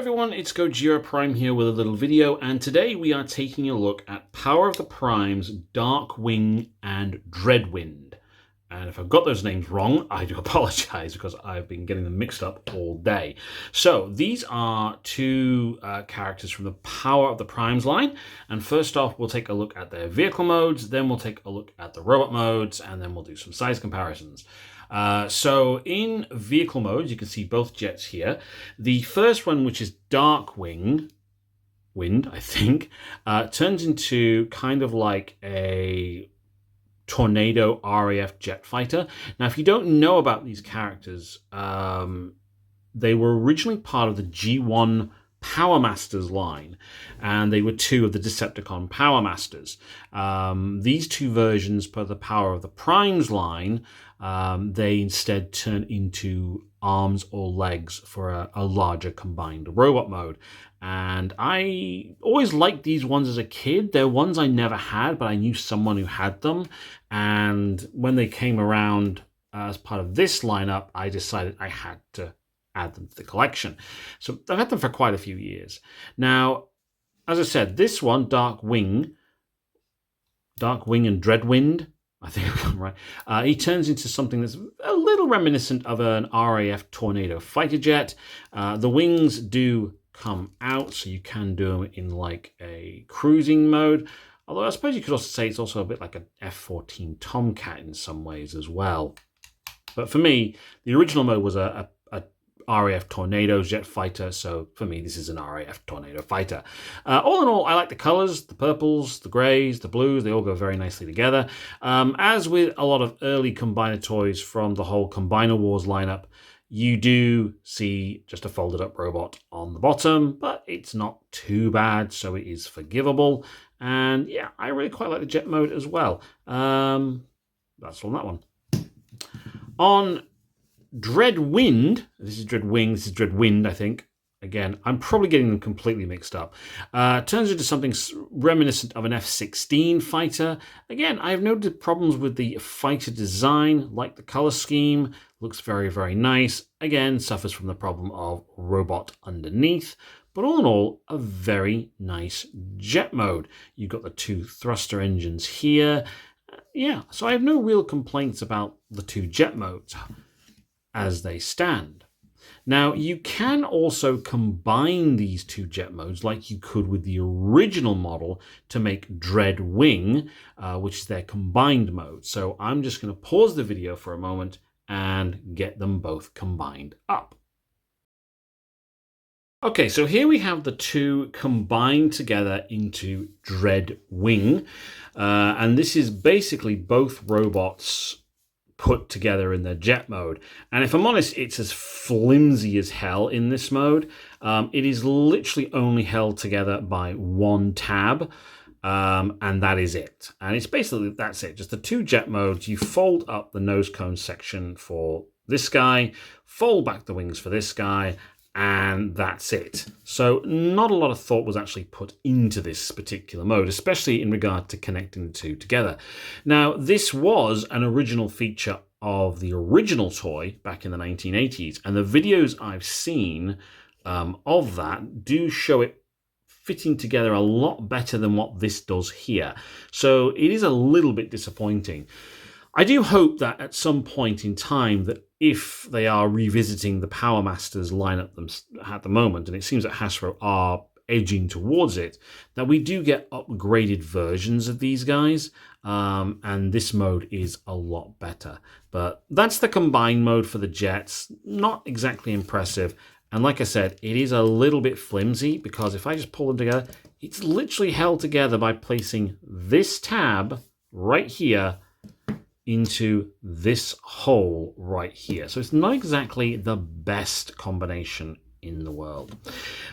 everyone, it's Gojira Prime here with a little video, and today we are taking a look at Power of the Primes, Darkwing and Dreadwind. And if I've got those names wrong, I do apologize because I've been getting them mixed up all day. So these are two characters from the Power of the Primes line. And first off, we'll take a look at their vehicle modes, then we'll take a look at the robot modes, and then we'll do some size comparisons. So in vehicle mode, you can see both jets here. The first one, which is Darkwing, I think, turns into kind of like a tornado RAF jet fighter. Now, if you don't know about these characters, they were originally part of the G1 Power Masters line, and they were two of the Decepticon Power Masters. These two versions, per the Power of the Primes line, they instead turn into arms or legs for a larger combined robot mode. And I always liked these ones as a kid. They're ones I never had, but I knew someone who had them. And when they came around as part of this lineup, I decided I had to add them to the collection. So I've had them for quite a few years. Now, as I said, this one, Darkwing and Dreadwind, I think I'm right. He turns into something that's a little reminiscent of an RAF Tornado fighter jet. The wings do come out, so you can do them in like a cruising mode. Although I suppose you could also say it's also a bit like an F-14 Tomcat in some ways as well. But for me, the original mode was a RAF Tornado jet fighter, so for me this is an RAF Tornado fighter. All in all, I like the colors, the purples, the grays, the blues, they all go very nicely together. As with a lot of early Combiner toys from the whole Combiner Wars lineup, you do see just a folded up robot on the bottom, but it's not too bad, so it is forgivable. And yeah, I really quite like the jet mode as well. That's on that one. On Dreadwind, this is Dreadwing, this is Dreadwind, I think. Again, I'm probably getting them completely mixed up. Turns into something reminiscent of an F-16 fighter. Again, I have noted problems with the fighter design, like the color scheme. Looks very, very nice. Again, suffers from the problem of robot underneath. But all in all, a very nice jet mode. You've got the two thruster engines here. Yeah, so I have no real complaints about the two jet modes as they stand. Now, you can also combine these two jet modes like you could with the original model to make Dreadwing, which is their combined mode. So I'm just going to pause the video for a moment and get them both combined up. Okay, so here we have the two combined together into Dreadwing, and this is basically both robots put together in their jet mode. And if I'm honest, it's as flimsy as hell in this mode. It is literally only held together by one tab, and that is it. And it's basically, that's it. Just the two jet modes. You fold up the nose cone section for this guy, fold back the wings for this guy, and that's it. So not a lot of thought was actually put into this particular mode, especially in regard to connecting the two together. Now, this was an original feature of the original toy back in the 1980s, and the videos I've seen of that do show it fitting together a lot better than what this does here. So it is a little bit disappointing. I do hope that at some point in time that if they are revisiting the Power Masters lineup at the moment, and it seems that Hasbro are edging towards it, that we do get upgraded versions of these guys, and this mode is a lot better. But that's the combined mode for the jets. Not exactly impressive. And like I said, it is a little bit flimsy because if I just pull them together, it's literally held together by placing this tab right here into this hole right here. So it's not exactly the best combination in the world.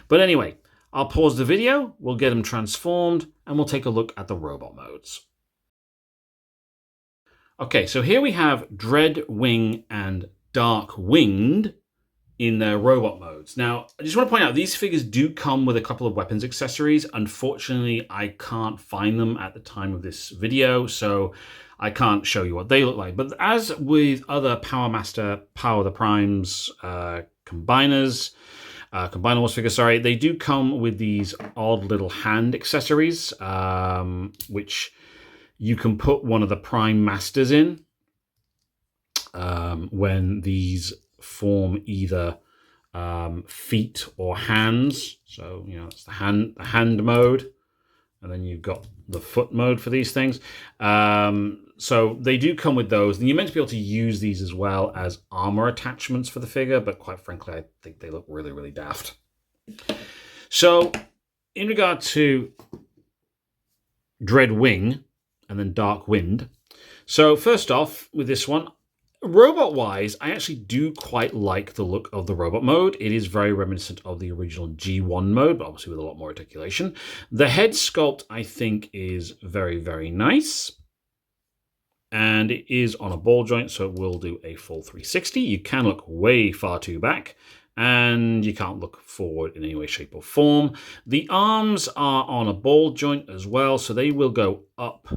But anyway, I'll pause the video, we'll get them transformed, and we'll take a look at the robot modes. Okay, so here we have Dreadwing and Darkwing in their robot modes. Now, I just want to point out, these figures do come with a couple of weapons accessories. Unfortunately, I can't find them at the time of this video, so I can't show you what they look like. But as with other Power Master, Power of the Primes combiners, Combiner Wars figures, sorry. They do come with these odd little hand accessories, which you can put one of the Prime Masters in when these form either feet or hands. So, you know, it's the hand mode. And then you've got the foot mode for these things. So they do come with those. And you're meant to be able to use these as well as armor attachments for the figure. But quite frankly, I think they look really, really daft. So in regard to Dreadwing and then Darkwind. So first off, with this one, robot-wise, I actually do quite like the look of the robot mode. It is very reminiscent of the original G1 mode, but obviously with a lot more articulation. The head sculpt, I think, is very, very nice. And it is on a ball joint, so it will do a full 360. You can look way far too back, and you can't look forward in any way, shape, or form. The arms are on a ball joint as well, so they will go up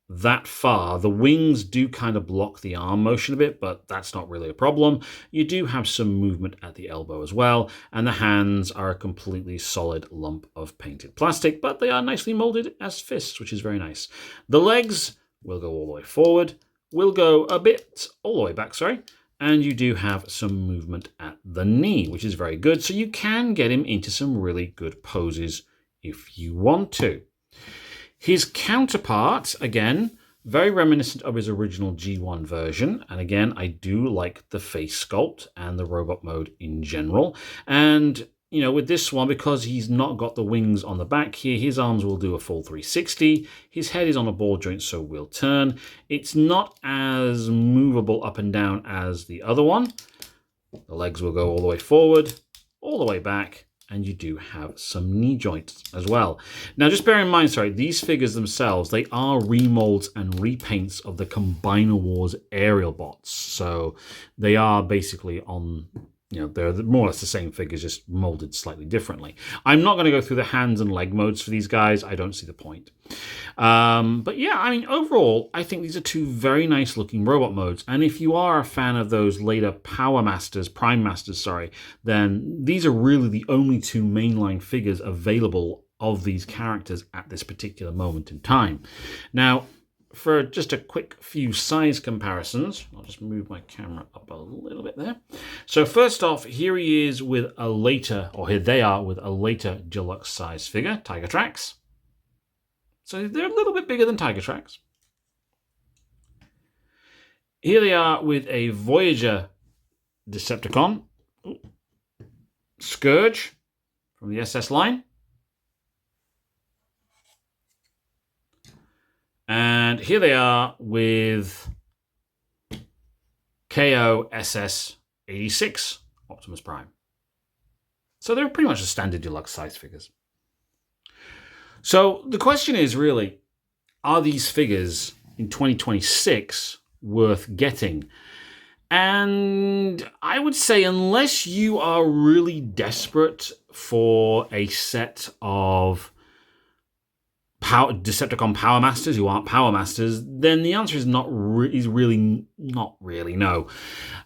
that far. The wings do kind of block the arm motion a bit, but that's not really a problem. You do have some movement at the elbow as well, and the hands are a completely solid lump of painted plastic, but they are nicely molded as fists, which is very nice. The legs will go all the way forward, will go a bit all the way back, sorry, and you do have some movement at the knee, which is very good, so you can get him into some really good poses if you want to. His counterpart, again, very reminiscent of his original G1 version. And again, I do like the face sculpt and the robot mode in general. And, you know, with this one, because he's not got the wings on the back here, his arms will do a full 360. His head is on a ball joint, so will turn. It's not as movable up and down as the other one. The legs will go all the way forward, all the way back, and you do have some knee joints as well. Now, just bear in mind, sorry, these figures themselves, they are remolds and repaints of the Combiner Wars aerial bots. So they are basically on, you know, they're more or less the same figures, just molded slightly differently. I'm not going to go through the hands and leg modes for these guys. I don't see the point. But yeah, I mean, overall, I think these are two very nice looking robot modes. And if you are a fan of those later Prime Masters, sorry, then these are really the only two mainline figures available of these characters at this particular moment in time. Now, for just a quick few size comparisons, I'll just move my camera up a little bit there. So first off, here he is with a later, or here they are with a later deluxe size figure, Tiger Trax. So they're a little bit bigger than Tiger Trax. Here they are with a Voyager Decepticon, Scourge from the SS line. And here they are with KO SS 86 Optimus Prime. So they're pretty much the standard deluxe size figures. So the question is really, are these figures in 2026 worth getting? And I would say unless you are really desperate for a set of Decepticon Power Masters who aren't Power Masters, then the answer is really not really no.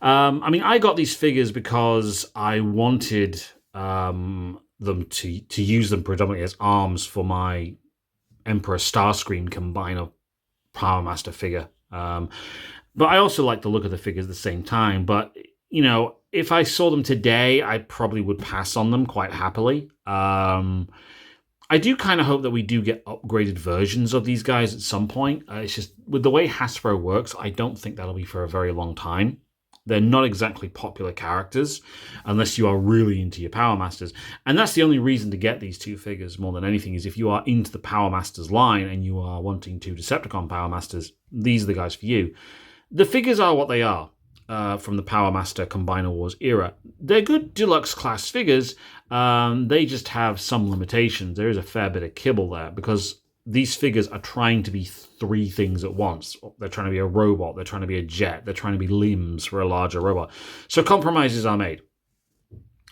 I mean, I got these figures because I wanted them to use them predominantly as arms for my Emperor Starscream Combiner Power Master figure. But I also like the look of the figures at the same time. But, you know, if I saw them today, I probably would pass on them quite happily. I do kind of hope that we do get upgraded versions of these guys at some point. It's just, with the way Hasbro works, I don't think that'll be for a very long time. They're not exactly popular characters, unless you are really into your Power Masters. And that's the only reason to get these two figures more than anything, is if you are into the Power Masters line and you are wanting two Decepticon Power Masters, these are the guys for you. The figures are what they are. From the Power Master Combiner Wars era. They're good deluxe class figures. They just have some limitations. There is a fair bit of kibble there because these figures are trying to be three things at once. They're trying to be a robot. They're trying to be a jet. They're trying to be limbs for a larger robot. So compromises are made.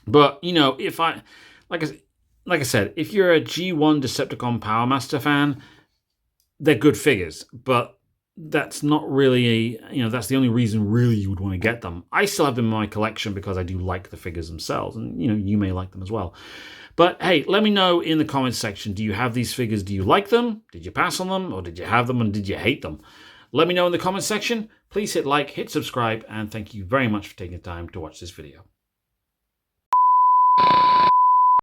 But, you know, if I, like I said, if you're a G1 Decepticon Power Master fan, they're good figures. But that's not really that's the only reason really you would want to get them. I still have them in my collection because I do like the figures themselves, and you may like them as well. But hey, let me know in the comments section, do you have these figures? Do you like them? Did you pass on them? Or did you have them and did you hate them? Let me know in the comments section. Please hit like, hit subscribe, and thank you very much for taking the time to watch this video.